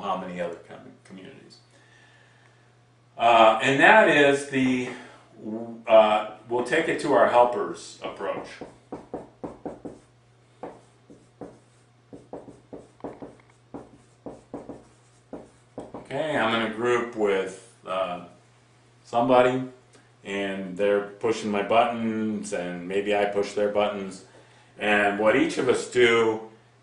how many other communities. And that is the, we'll take it to our helpers approach. Okay, I'm in a group with somebody, and they're pushing my buttons, and maybe I push their buttons. And what each of us do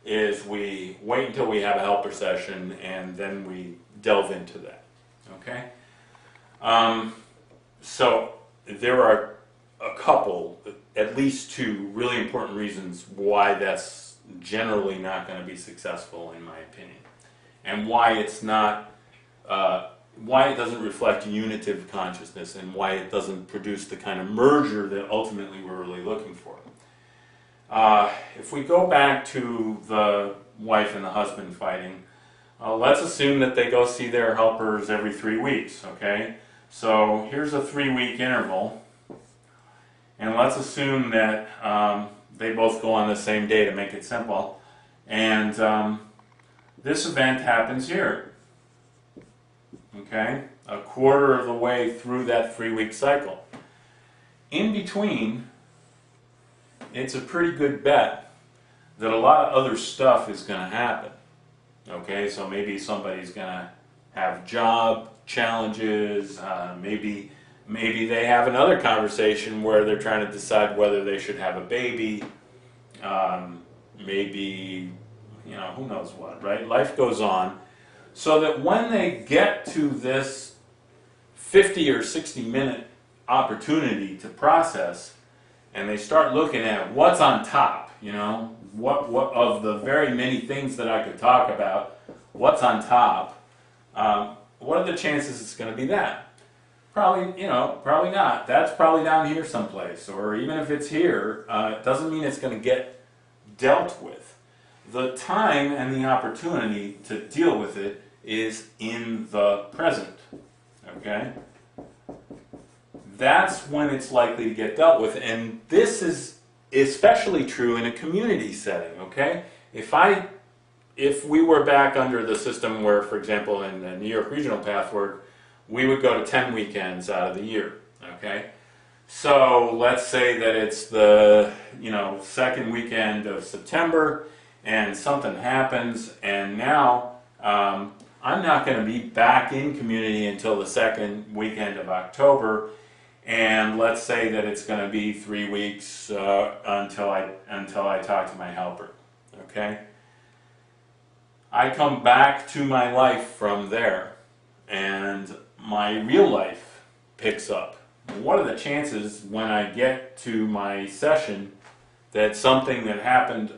is we wait until we have a helper session, and then we delve into that. Okay? So there are a couple, at least two, really important reasons why that's generally not going to be successful, in my opinion, and why it's not. Why it doesn't reflect unitive consciousness, and why it doesn't produce the kind of merger that ultimately we're really looking for. If we go back to the wife and the husband fighting, let's assume that they go see their helpers every 3 weeks, okay? So here's a 3-week interval, and let's assume that they both go on the same day to make it simple, and this event happens here. Okay, a quarter of the way through that 3-week cycle. In between, it's a pretty good bet that a lot of other stuff is going to happen. Okay, so maybe somebody's going to have job challenges, maybe they have another conversation where they're trying to decide whether they should have a baby, maybe, you know, who knows what, right? Life goes on. So that when they get to this 50 or 60-minute opportunity to process, and they start looking at what's on top, you know, what of the very many things that I could talk about, what's on top, what are the chances it's going to be that? Probably, you know, probably not. That's probably down here someplace, or even if it's here, it doesn't mean it's going to get dealt with. The time and the opportunity to deal with it is in the present, okay? That's when it's likely to get dealt with, and this is especially true in a community setting, okay? If we were back under the system where, for example, in the New York Regional Pathwork, we would go to 10 weekends out of the year, okay? So let's say that it's the, you know, second weekend of September, and something happens, and now I'm not going to be back in community until the second weekend of October, and let's say that it's going to be 3 weeks until I talk to my helper. Okay, I come back to my life from there, and my real life picks up. What are the chances when I get to my session that something that happened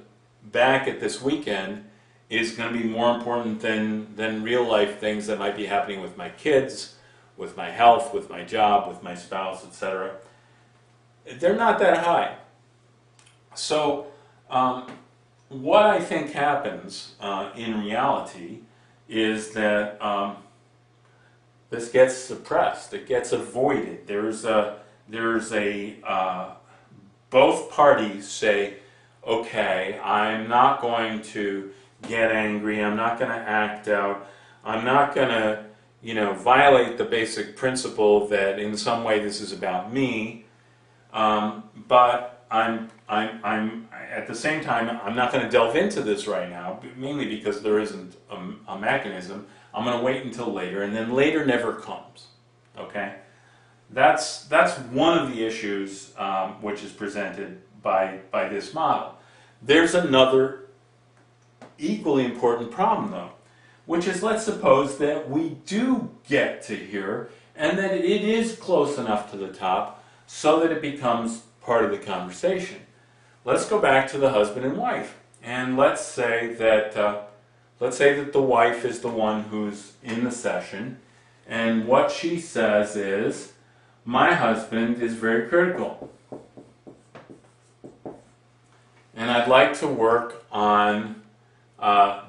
back at this weekend is going to be more important than real life things that might be happening with my kids, with my health, with my job, with my spouse, etc. They're not that high. So what I think happens in reality is that this gets suppressed, it gets avoided. There's a both parties say, okay, I'm not going to get angry, I'm not going to act out, I'm not going to, you know, violate the basic principle that in some way this is about me, but I'm at the same time, I'm not going to delve into this right now, mainly because there isn't a mechanism. I'm going to wait until later, and then later never comes. Okay, that's one of the issues which is presented by this model. There's another equally important problem, though, which is, let's suppose that we do get to here, and that it is close enough to the top so that it becomes part of the conversation. Let's go back to the husband and wife, and let's say that the wife is the one who's in the session, and what she says is, my husband is very critical, and I'd like to work on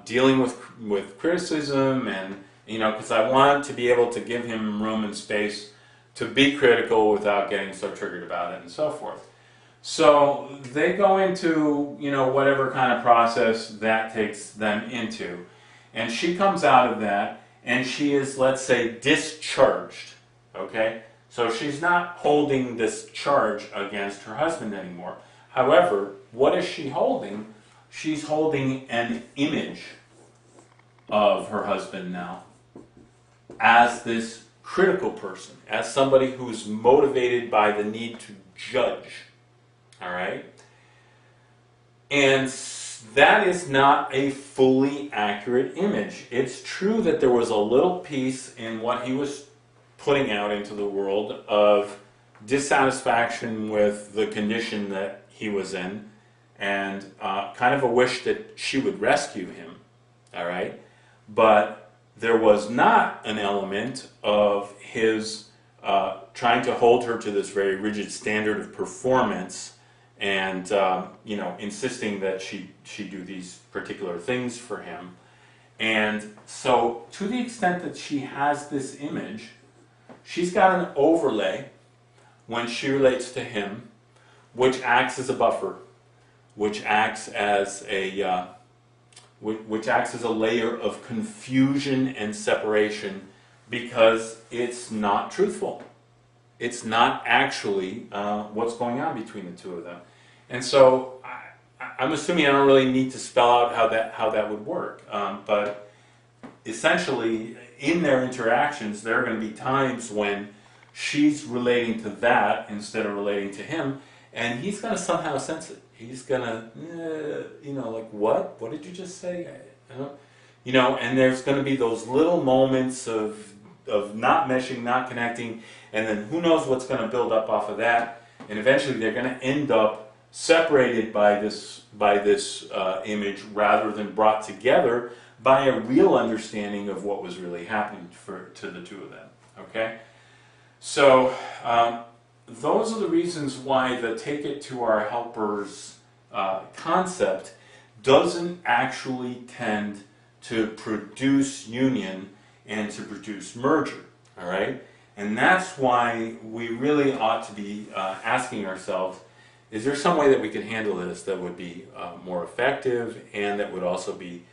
dealing with criticism, and, you know, because I want to be able to give him room and space to be critical without getting so triggered about it and so forth. So they go into, you know, whatever kind of process that takes them into. And she comes out of that, and she is, let's say, discharged. Okay? So she's not holding this charge against her husband anymore. However, what is she holding? She's holding an image of her husband now as this critical person, as somebody who's motivated by the need to judge. All right? And that is not a fully accurate image. It's true that there was a little piece in what he was putting out into the world of dissatisfaction with the condition that he was in, and kind of a wish that she would rescue him. All right? But there was not an element of his trying to hold her to this very rigid standard of performance, and insisting that she do these particular things for him. And so, to the extent that she has this image, she's got an overlay when she relates to him, which acts as a buffer, which acts as a layer of confusion and separation, because it's not truthful. It's not actually what's going on between the two of them. And so I'm assuming I don't really need to spell out how that would work. But essentially, in their interactions, there are going to be times when she's relating to that instead of relating to him, and he's going to somehow sense it. He's going to, like, what? What did you just say? And there's going to be those little moments of not meshing, not connecting, and then who knows what's going to build up off of that, and eventually they're going to end up separated by this image rather than brought together by a real understanding of what was really happening to the two of them. Okay? So those are the reasons why the take it to our helpers concept doesn't actually tend to produce union and to produce merger. All right? And that's why we really ought to be asking ourselves, is there some way that we could handle this that would be more effective and that would also be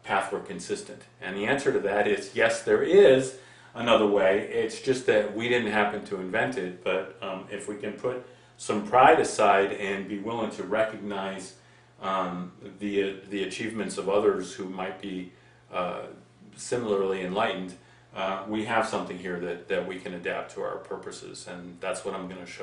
Pathwork consistent? And the answer to that is yes, there is another way. It's just that we didn't happen to invent it. But if we can put some pride aside and be willing to recognize the achievements of others who might be similarly enlightened, we have something here that we can adapt to our purposes, and that's what I'm going to show.